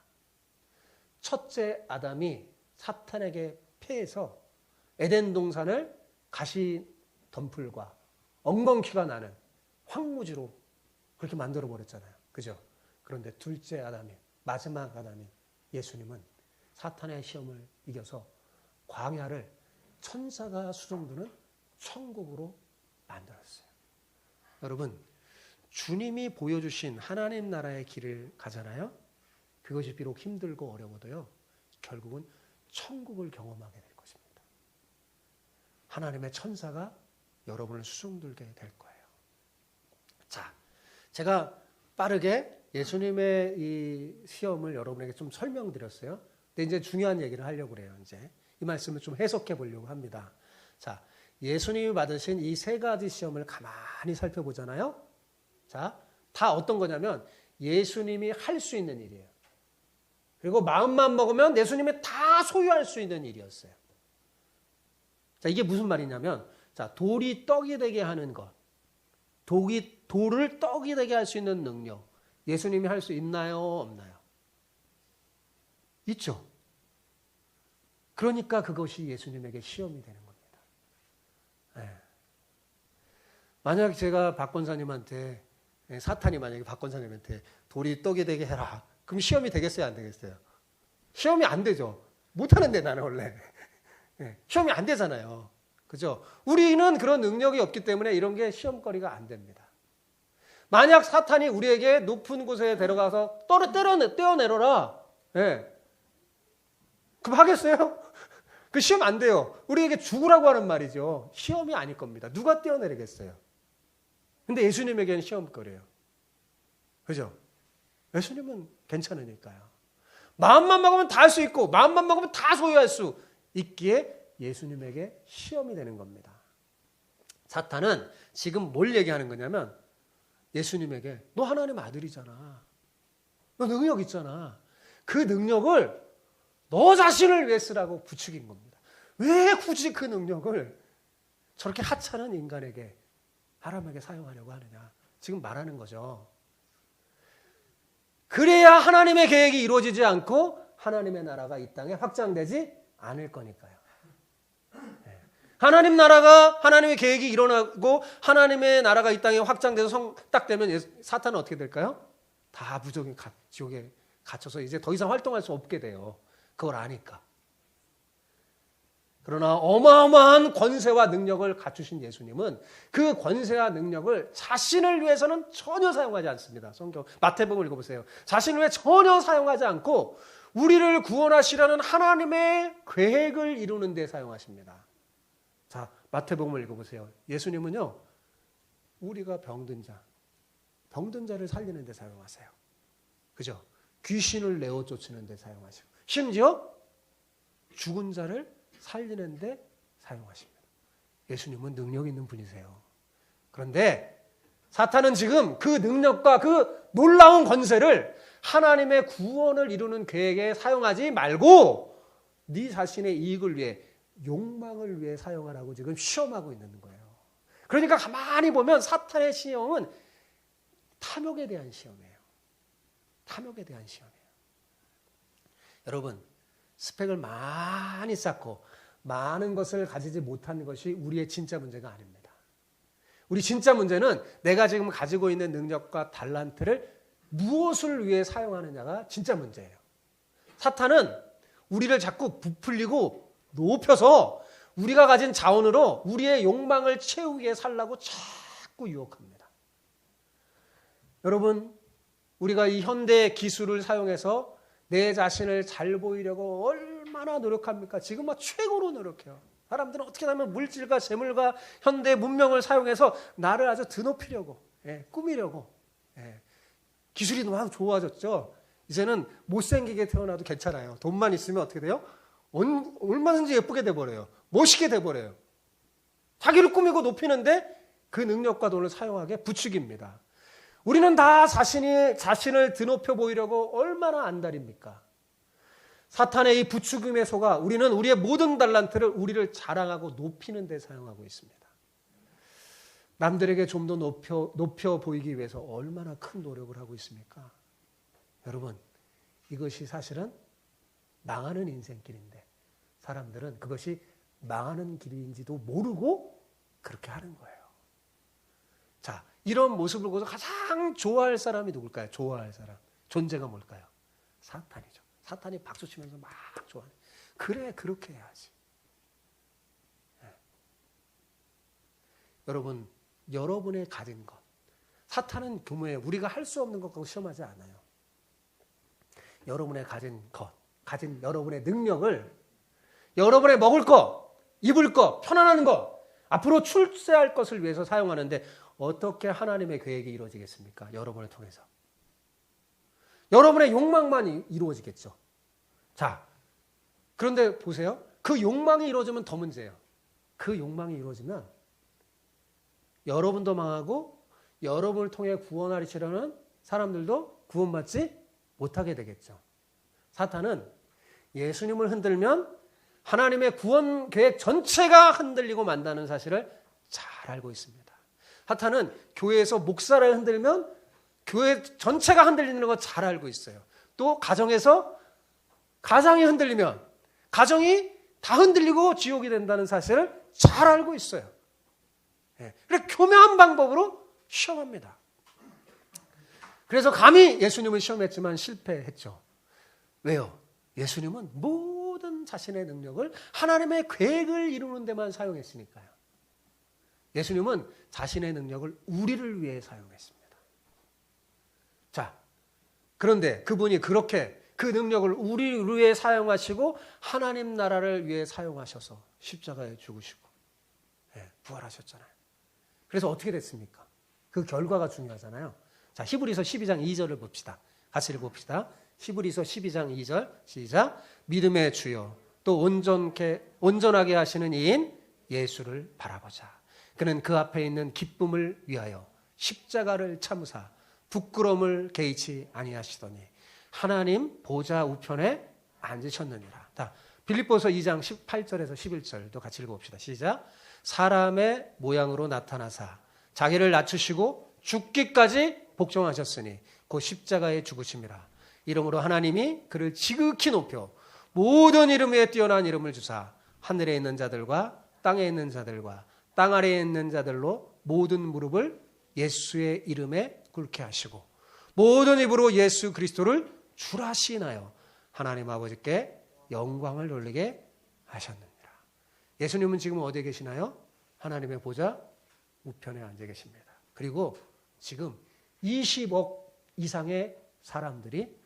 첫째 아담이 사탄에게 패해서 에덴 동산을 가시 덤불과 엉겅퀴가 나는 황무지로 그렇게 만들어 버렸잖아요. 그죠? 그런데 둘째 아담이 마지막 아담인 예수님은 사탄의 시험을 이겨서 광야를 천사가 수종드는 천국으로 만들었어요. 여러분, 주님이 보여주신 하나님 나라의 길을 가잖아요. 그것이 비록 힘들고 어려워도요. 결국은 천국을 경험하게 될 것입니다. 하나님의 천사가 여러분을 수종들게 될 거예요. 자, 제가 빠르게 예수님의 이 시험을 여러분에게 좀 설명드렸어요. 근데 이제 중요한 얘기를 하려고 그래요. 이제 이 말씀을 좀 해석해 보려고 합니다. 자, 예수님이 받으신 이 세 가지 시험을 가만히 살펴보잖아요. 자, 다 어떤 거냐면 예수님이 할 수 있는 일이에요. 그리고 마음만 먹으면 예수님이 다 소유할 수 있는 일이었어요. 자, 이게 무슨 말이냐면, 자, 돌이 떡이 되게 하는 것, 돌을 떡이 되게 할 수 있는 능력, 예수님이 할 수 있나요? 없나요? 있죠. 그러니까 그것이 예수님에게 시험이 되는 겁니다. 네. 만약 제가 박 권사님한테, 사탄이 만약에 박 권사님한테 돌이 떡이 되게 해라. 그럼 시험이 되겠어요? 안 되겠어요? 시험이 안 되죠. 못하는데 나는 원래. 네. 시험이 안 되잖아요. 그죠? 우리는 그런 능력이 없기 때문에 이런 게 시험거리가 안 됩니다. 만약 사탄이 우리에게 높은 곳에 데려가서 떼어내려라. 예. 그럼 하겠어요? 그 시험 안 돼요. 우리에게 죽으라고 하는 말이죠. 시험이 아닐 겁니다. 누가 떼어내리겠어요? 근데 예수님에게는 시험거리예요. 그죠? 예수님은 괜찮으니까요. 마음만 먹으면 다 할 수 있고 마음만 먹으면 다 소유할 수 있기에 예수님에게 시험이 되는 겁니다. 사탄은 지금 뭘 얘기하는 거냐면 예수님에게 너 하나님 아들이잖아. 너 능력 있잖아. 그 능력을 너 자신을 위해 쓰라고 부추긴 겁니다. 왜 굳이 그 능력을 저렇게 하찮은 인간에게 사람에게 사용하려고 하느냐. 지금 말하는 거죠. 그래야 하나님의 계획이 이루어지지 않고 하나님의 나라가 이 땅에 확장되지 않을 거니까요. 하나님 나라가 하나님의 계획이 일어나고 하나님의 나라가 이 땅에 확장돼서 딱 되면 사탄은 어떻게 될까요? 다 무조건 지옥에 갇혀서 이제 더 이상 활동할 수 없게 돼요. 그걸 아니까. 그러나 어마어마한 권세와 능력을 갖추신 예수님은 그 권세와 능력을 자신을 위해서는 전혀 사용하지 않습니다. 성경 마태복음 읽어보세요. 자신을 위해 전혀 사용하지 않고 우리를 구원하시려는 하나님의 계획을 이루는 데 사용하십니다. 자, 마태복음을 읽어보세요. 예수님은요, 우리가 병든 자를 살리는 데 사용하세요. 그죠? 귀신을 내어 쫓는 데 사용하시고, 심지어 죽은 자를 살리는 데 사용하십니다. 예수님은 능력 있는 분이세요. 그런데 사탄은 지금 그 능력과 그 놀라운 권세를 하나님의 구원을 이루는 계획에 사용하지 말고 네 자신의 이익을 위해, 욕망을 위해 사용하라고 지금 시험하고 있는 거예요. 그러니까 가만히 보면 사탄의 시험은 탐욕에 대한 시험이에요. 탐욕에 대한 시험이에요. 여러분, 스펙을 많이 쌓고 많은 것을 가지지 못하는 것이 우리의 진짜 문제가 아닙니다. 우리 진짜 문제는 내가 지금 가지고 있는 능력과 달란트를 무엇을 위해 사용하느냐가 진짜 문제예요. 사탄은 우리를 자꾸 부풀리고 높여서 우리가 가진 자원으로 우리의 욕망을 채우기 위해 살라고 자꾸 유혹합니다. 여러분, 우리가 이 현대 기술을 사용해서 내 자신을 잘 보이려고 얼마나 노력합니까? 지금 막 최고로 노력해요. 사람들은 어떻게 하면 물질과 재물과 현대 문명을 사용해서 나를 아주 드높이려고, 꾸미려고. 기술이 너무 좋아졌죠. 이제는 못생기게 태어나도 괜찮아요. 돈만 있으면 어떻게 돼요? 얼마든지 예쁘게 돼버려요. 멋있게 돼버려요. 자기를 꾸미고 높이는데 그 능력과 돈을 사용하게 부추깁니다. 우리는 다 자신을 드높여 보이려고 얼마나 안달입니까? 사탄의 이 부추김에 속아 우리는 우리의 모든 달란트를 우리를 자랑하고 높이는 데 사용하고 있습니다. 남들에게 좀 더 높여 보이기 위해서 얼마나 큰 노력을 하고 있습니까? 여러분, 이것이 사실은 망하는 인생길인데 사람들은 그것이 망하는 길인지도 모르고 그렇게 하는 거예요. 자, 이런 모습을 보고서 가장 좋아할 사람이 누굴까요? 좋아할 사람. 존재가 뭘까요? 사탄이죠. 사탄이 박수치면서 막 좋아하는. 그래, 그렇게 해야지. 여러분, 여러분의 가진 것. 사탄은 교묘해. 우리가 할 수 없는 것 갖고 시험하지 않아요. 여러분의 가진 것, 가진 여러분의 능력을 여러분의 먹을 것, 입을 것, 편안한 것, 앞으로 출세할 것을 위해서 사용하는데 어떻게 하나님의 계획이 이루어지겠습니까? 여러분을 통해서. 여러분의 욕망만 이루어지겠죠. 자, 그런데 보세요. 그 욕망이 이루어지면 더 문제예요. 그 욕망이 이루어지면 여러분도 망하고 여러분을 통해 구원하시려는 사람들도 구원받지 못하게 되겠죠. 사탄은 예수님을 흔들면 하나님의 구원 계획 전체가 흔들리고 만다는 사실을 잘 알고 있습니다. 사탄은 교회에서 목사를 흔들면 교회 전체가 흔들리는 거 잘 알고 있어요. 또 가정에서 가정이 흔들리면 가정이 다 흔들리고 지옥이 된다는 사실을 잘 알고 있어요. 그래서 교묘한 방법으로 시험합니다. 그래서 감히 예수님을 시험했지만 실패했죠. 왜요? 예수님은 모든 자신의 능력을 하나님의 계획을 이루는 데만 사용했으니까요. 예수님은 자신의 능력을 우리를 위해 사용했습니다. 그런데 그분이 그렇게 그 능력을 우리를 위해 사용하시고 하나님 나라를 위해 사용하셔서 십자가에 죽으시고 부활하셨잖아요. 그래서 어떻게 됐습니까? 그 결과가 중요하잖아요. 자, 히브리서 12장 2절을 봅시다. 같이 읽어봅시다. 히브리서 12장 2절 시작. 믿음의 주요 또 온전하게 하시는 이인 예수를 바라보자. 그는 그 앞에 있는 기쁨을 위하여 십자가를 참으사 부끄러움을 개의치 아니하시더니 하나님 보좌 우편에 앉으셨느니라. 자, 빌립보서 2장 18절에서 11절도 같이 읽어봅시다. 시작. 사람의 모양으로 나타나사 자기를 낮추시고 죽기까지 복종하셨으니 곧 십자가에 죽으심이라. 이러므로 하나님이 그를 지극히 높여 모든 이름 위에 뛰어난 이름을 주사 하늘에 있는 자들과 땅에 있는 자들과 땅 아래에 있는 자들로 모든 무릎을 예수의 이름에 꿇게 하시고 모든 입으로 예수 그리스도를 주라 시인하여 하나님 아버지께 영광을 돌리게 하셨느니라. 예수님은 지금 어디에 계시나요? 하나님의 보좌 우편에 앉아 계십니다. 그리고 지금 20억 이상의 사람들이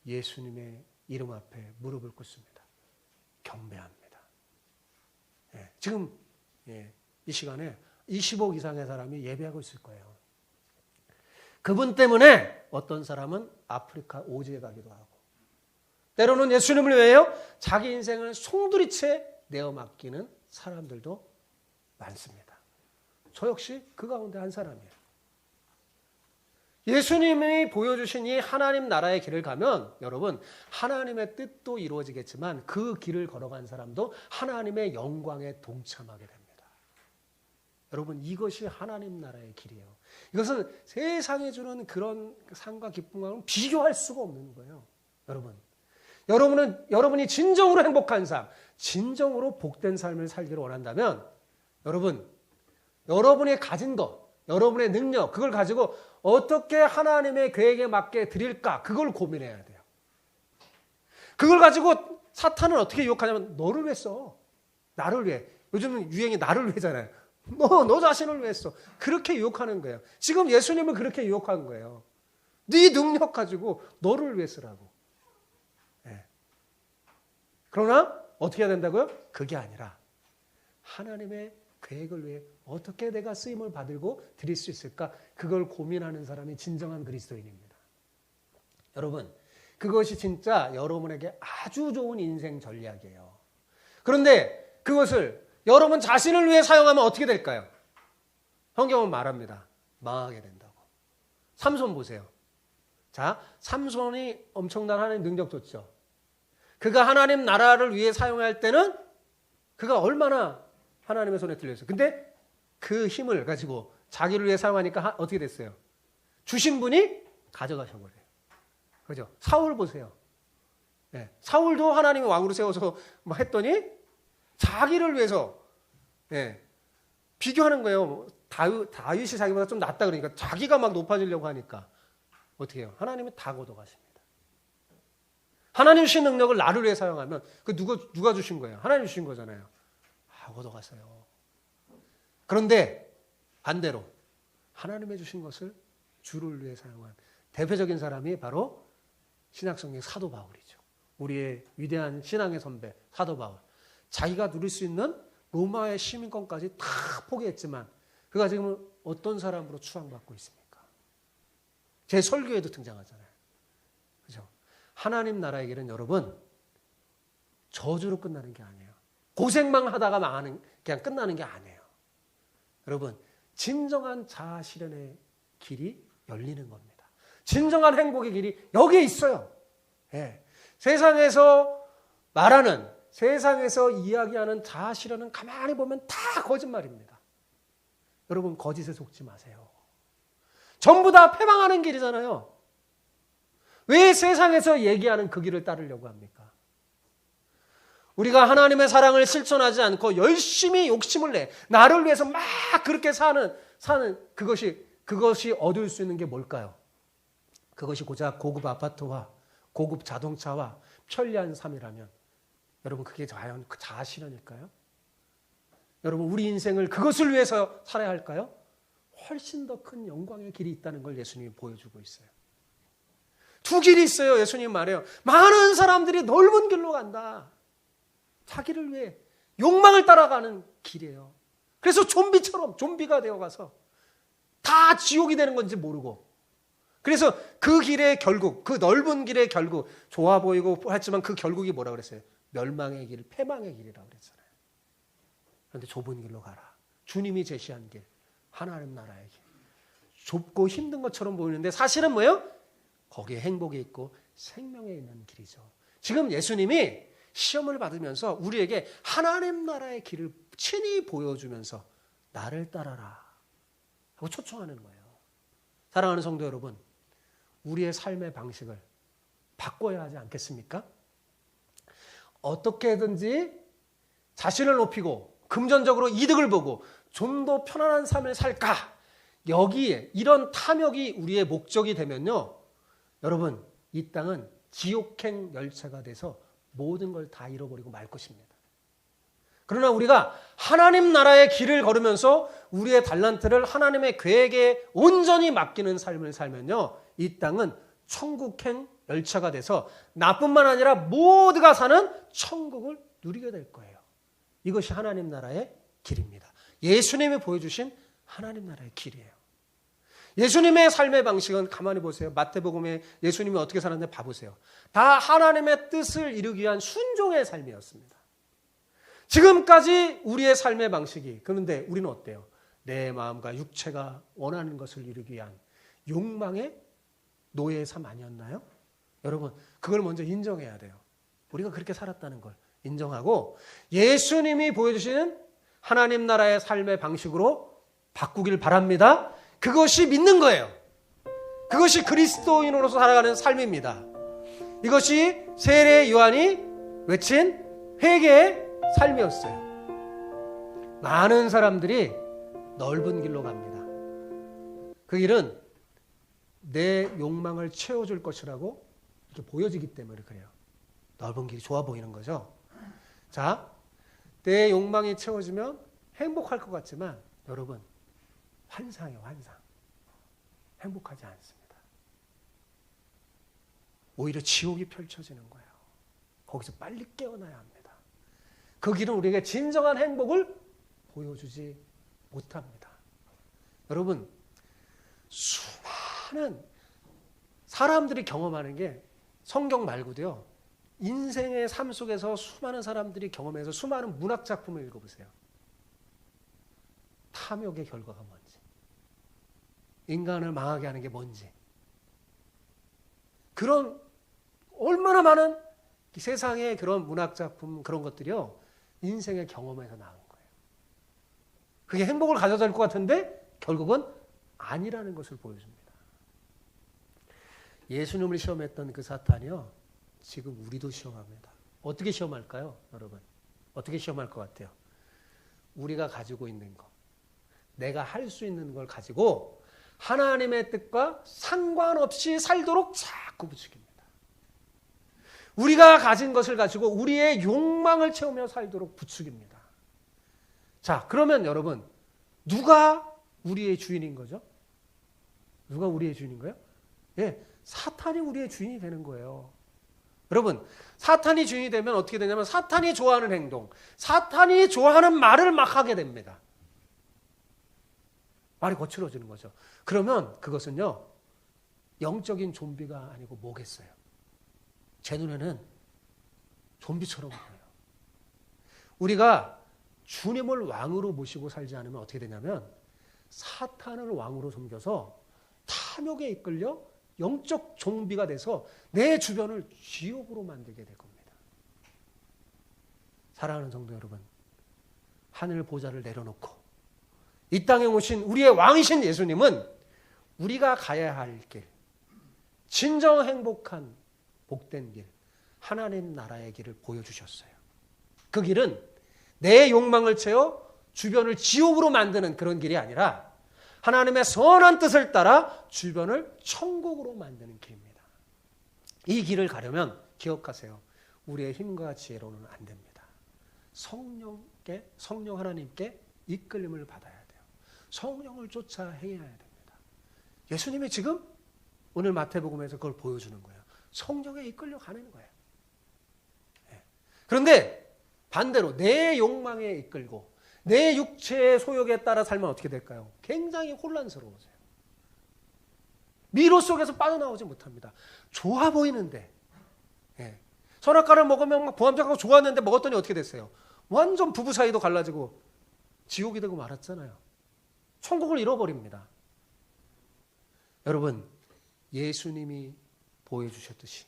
예수님의 이름 앞에 무릎을 꿇습니다. 경배합니다. 지금 이 시간에 20억 이상의 사람이 예배하고 있을 거예요. 그분 때문에 어떤 사람은 아프리카 오지에 가기도 하고 때로는 예수님을 위하여 자기 인생을 송두리째 내어 맡기는 사람들도 많습니다. 저 역시 그 가운데 한 사람이에요. 예수님이 보여주신 이 하나님 나라의 길을 가면 여러분 하나님의 뜻도 이루어지겠지만 그 길을 걸어간 사람도 하나님의 영광에 동참하게 됩니다. 여러분 이것이 하나님 나라의 길이에요. 이것은 세상에 주는 그런 상과 기쁨과는 비교할 수가 없는 거예요. 여러분이 진정으로 행복한 삶, 진정으로 복된 삶을 살기를 원한다면 여러분이 가진 것, 여러분의 능력, 그걸 가지고 어떻게 하나님의 계획에 맞게 드릴까? 그걸 고민해야 돼요. 그걸 가지고 사탄은 어떻게 유혹하냐면 너를 위해 써. 나를 위해. 요즘은 유행이 나를 위해잖아요. 너 자신을 위해 써. 그렇게 유혹하는 거예요. 지금 예수님은 그렇게 유혹한 거예요. 네 능력 가지고 너를 위해 쓰라고. 그러나 어떻게 해야 된다고요? 그게 아니라 하나님의 계획을 위해 어떻게 내가 쓰임을 받고 드릴 수 있을까? 그걸 고민하는 사람이 진정한 그리스도인입니다. 여러분, 그것이 진짜 여러분에게 아주 좋은 인생 전략이에요. 그런데 그것을 여러분 자신을 위해 사용하면 어떻게 될까요? 성경은 말합니다. 망하게 된다고. 삼손 보세요. 자, 삼손이 엄청난 하나님 능력 줬죠. 그가 하나님 나라를 위해 사용할 때는 그가 얼마나 하나님의 손에 들렸어요. 근데 그 힘을 가지고 자기를 위해 사용하니까 어떻게 됐어요? 주신 분이 가져가셔버려요. 그죠? 사울 보세요. 사울도 하나님이 왕으로 세워서 했더니 자기를 위해서 비교하는 거예요. 다윗이 자기보다 좀 낫다 그러니까 자기가 막 높아지려고 하니까 어떻게 해요? 하나님이 다 걷어가십니다. 하나님 주신 능력을 나를 위해 사용하면 그 누가 주신 거예요? 하나님 주신 거잖아요. 걷어갔어요. 그런데 반대로 하나님의 주신 것을 주를 위해 사용한 대표적인 사람이 바로 신약성경 사도 바울이죠. 우리의 위대한 신앙의 선배 사도 바울. 자기가 누릴 수 있는 로마의 시민권까지 다 포기했지만 그가 지금 어떤 사람으로 추앙받고 있습니까? 제 설교에도 등장하잖아요. 그죠? 하나님 나라의 길은 여러분 저주로 끝나는 게 아니에요. 고생만 하다가 그냥 끝나는 게 아니에요. 여러분 진정한 자아 실현의 길이 열리는 겁니다. 진정한 행복의 길이 여기에 있어요. 세상에서 말하는 세상에서 이야기하는 자아 실현은 가만히 보면 다 거짓말입니다. 여러분 거짓에 속지 마세요. 전부 다 패망하는 길이잖아요. 왜 세상에서 얘기하는 그 길을 따르려고 합니까? 우리가 하나님의 사랑을 실천하지 않고 열심히 욕심을 내 나를 위해서 막 그렇게 사는 그것이 얻을 수 있는 게 뭘까요? 그것이 고작 고급 아파트와 고급 자동차와 편리한 삶이라면 여러분 그게 과연 그 자아 실현일까요? 여러분 우리 인생을 그것을 위해서 살아야 할까요? 훨씬 더 큰 영광의 길이 있다는 걸 예수님이 보여주고 있어요. 두 길이 있어요. 예수님 말해요. 많은 사람들이 넓은 길로 간다. 자기를 위해 욕망을 따라가는 길이에요. 그래서 좀비가 되어가서 다 지옥이 되는 건지 모르고, 그래서 그 길의 결국, 그 넓은 길의 결국, 좋아 보이고 했지만 그 결국이 뭐라고 그랬어요? 멸망의 길, 패망의 길이라고 그랬잖아요. 그런데 좁은 길로 가라. 주님이 제시한 길, 하나님 나라의 길. 좁고 힘든 것처럼 보이는데 사실은 뭐예요? 거기에 행복이 있고 생명에 있는 길이죠. 지금 예수님이 시험을 받으면서 우리에게 하나님 나라의 길을 친히 보여주면서 나를 따라라 하고 초청하는 거예요. 사랑하는 성도 여러분, 우리의 삶의 방식을 바꿔야 하지 않겠습니까? 어떻게든지 자신을 높이고 금전적으로 이득을 보고 좀 더 편안한 삶을 살까? 여기에 이런 탐욕이 우리의 목적이 되면요, 여러분, 이 땅은 지옥행 열차가 돼서 모든 걸 다 잃어버리고 말 것입니다. 그러나 우리가 하나님 나라의 길을 걸으면서 우리의 달란트를 하나님의 계획에 온전히 맡기는 삶을 살면요, 이 땅은 천국행 열차가 돼서 나뿐만 아니라 모두가 사는 천국을 누리게 될 거예요. 이것이 하나님 나라의 길입니다. 예수님이 보여주신 하나님 나라의 길이에요. 예수님의 삶의 방식은 가만히 보세요. 마태복음에 예수님이 어떻게 살았는지 봐보세요. 다 하나님의 뜻을 이루기 위한 순종의 삶이었습니다. 지금까지 우리의 삶의 방식이, 그런데 우리는 어때요? 내 마음과 육체가 원하는 것을 이루기 위한 욕망의 노예의 삶 아니었나요? 여러분, 그걸 먼저 인정해야 돼요. 우리가 그렇게 살았다는 걸 인정하고 예수님이 보여주시는 하나님 나라의 삶의 방식으로 바꾸길 바랍니다. 그것이 믿는 거예요. 그것이 그리스도인으로서 살아가는 삶입니다. 이것이 세례 요한이 외친 회개의 삶이었어요. 많은 사람들이 넓은 길로 갑니다. 그 길은 내 욕망을 채워줄 것이라고 이렇게 보여지기 때문에 그래요. 넓은 길이 좋아 보이는 거죠. 자, 내 욕망이 채워지면 행복할 것 같지만 여러분, 환상이에요, 환상. 행복하지 않습니다. 오히려 지옥이 펼쳐지는 거예요. 거기서 빨리 깨어나야 합니다. 그 길은 우리에게 진정한 행복을 보여주지 못합니다. 여러분, 수많은 사람들이 경험하는 게 성경 말고도요, 인생의 삶 속에서 수많은 사람들이 경험해서 수많은 문학 작품을 읽어보세요. 탐욕의 결과가 뭔지, 인간을 망하게 하는 게 뭔지, 그런 얼마나 많은 세상의 그런 문학 작품, 그런 것들이요, 인생의 경험에서 나온 거예요. 그게 행복을 가져다 줄 것 같은데 결국은 아니라는 것을 보여줍니다. 예수님을 시험했던 그 사탄이요, 지금 우리도 시험합니다. 어떻게 시험할까요, 여러분? 어떻게 시험할 것 같아요? 우리가 가지고 있는 것, 내가 할 수 있는 걸 가지고 하나님의 뜻과 상관없이 살도록 자꾸 부추깁니다. 우리가 가진 것을 가지고 우리의 욕망을 채우며 살도록 부추깁니다. 자, 그러면 여러분, 누가 우리의 주인인 거죠? 누가 우리의 주인인 거예요? 예, 사탄이 우리의 주인이 되는 거예요. 여러분, 사탄이 주인이 되면 어떻게 되냐면 사탄이 좋아하는 행동, 사탄이 좋아하는 말을 막 하게 됩니다. 말이 거칠어지는 거죠. 그러면 그것은요, 영적인 좀비가 아니고 뭐겠어요? 제 눈에는 좀비처럼 보여요. 우리가 주님을 왕으로 모시고 살지 않으면 어떻게 되냐면 사탄을 왕으로 섬겨서 탐욕에 이끌려 영적 좀비가 돼서 내 주변을 지옥으로 만들게 될 겁니다. 사랑하는 성도 여러분, 하늘 보좌를 내려놓고 이 땅에 오신 우리의 왕이신 예수님은 우리가 가야 할 길, 진정 행복한 복된 길, 하나님 나라의 길을 보여주셨어요. 그 길은 내 욕망을 채워 주변을 지옥으로 만드는 그런 길이 아니라 하나님의 선한 뜻을 따라 주변을 천국으로 만드는 길입니다. 이 길을 가려면 기억하세요. 우리의 힘과 지혜로는 안 됩니다. 성령 하나님께 이끌림을 받아야 돼요. 성령을 쫓아 행해야 됩니다. 예수님이 지금 오늘 마태복음에서 그걸 보여주는 거예요. 성령에 이끌려 가는 거예요. 그런데 반대로 내 욕망에 이끌고 내 육체의 소욕에 따라 살면 어떻게 될까요? 굉장히 혼란스러워져요. 미로 속에서 빠져나오지 못합니다. 좋아 보이는데, 선악과를 먹으면 막 보암작하고 좋았는데 먹었더니 어떻게 됐어요? 완전 부부 사이도 갈라지고 지옥이 되고 말았잖아요. 천국을 잃어버립니다. 여러분, 예수님이 보여주셨듯이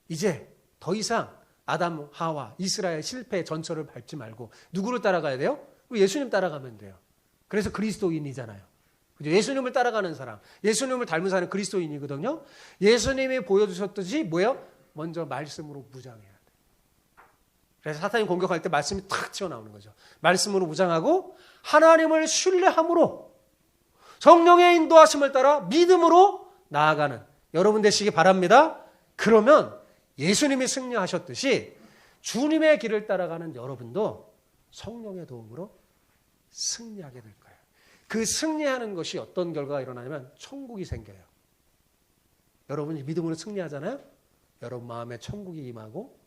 이제 더 이상 아담, 하와, 이스라엘 실패의 전철을 밟지 말고 누구를 따라가야 돼요? 예수님 따라가면 돼요. 그래서 그리스도인이잖아요. 그죠? 예수님을 따라가는 사람, 예수님을 닮은 사람은 그리스도인이거든요. 예수님이 보여주셨듯이 뭐예요? 먼저 말씀으로 무장해야 돼요. 그래서 사탄이 공격할 때 말씀이 탁 튀어나오는 거죠. 말씀으로 무장하고 하나님을 신뢰함으로 성령의 인도하심을 따라 믿음으로 나아가는 여러분 되시기 바랍니다. 그러면 예수님이 승리하셨듯이 주님의 길을 따라가는 여러분도 성령의 도움으로 승리하게 될 거예요. 그 승리하는 것이 어떤 결과가 일어나냐면 천국이 생겨요. 여러분이 믿음으로 승리하잖아요. 여러분 마음에 천국이 임하고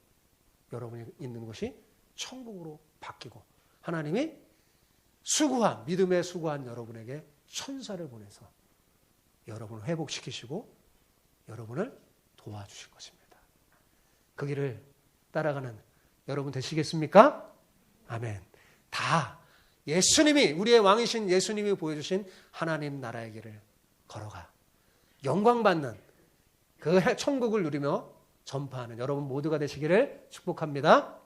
여러분이 있는 곳이 천국으로 바뀌고 하나님이 믿음에 수고한 여러분에게 천사를 보내서 여러분을 회복시키시고 여러분을 도와주실 것입니다. 그 길을 따라가는 여러분 되시겠습니까? 아멘. 다 예수님이 우리의 왕이신 예수님이 보여주신 하나님 나라의 길을 걸어가 영광받는 그 천국을 누리며 전파하는 여러분 모두가 되시기를 축복합니다.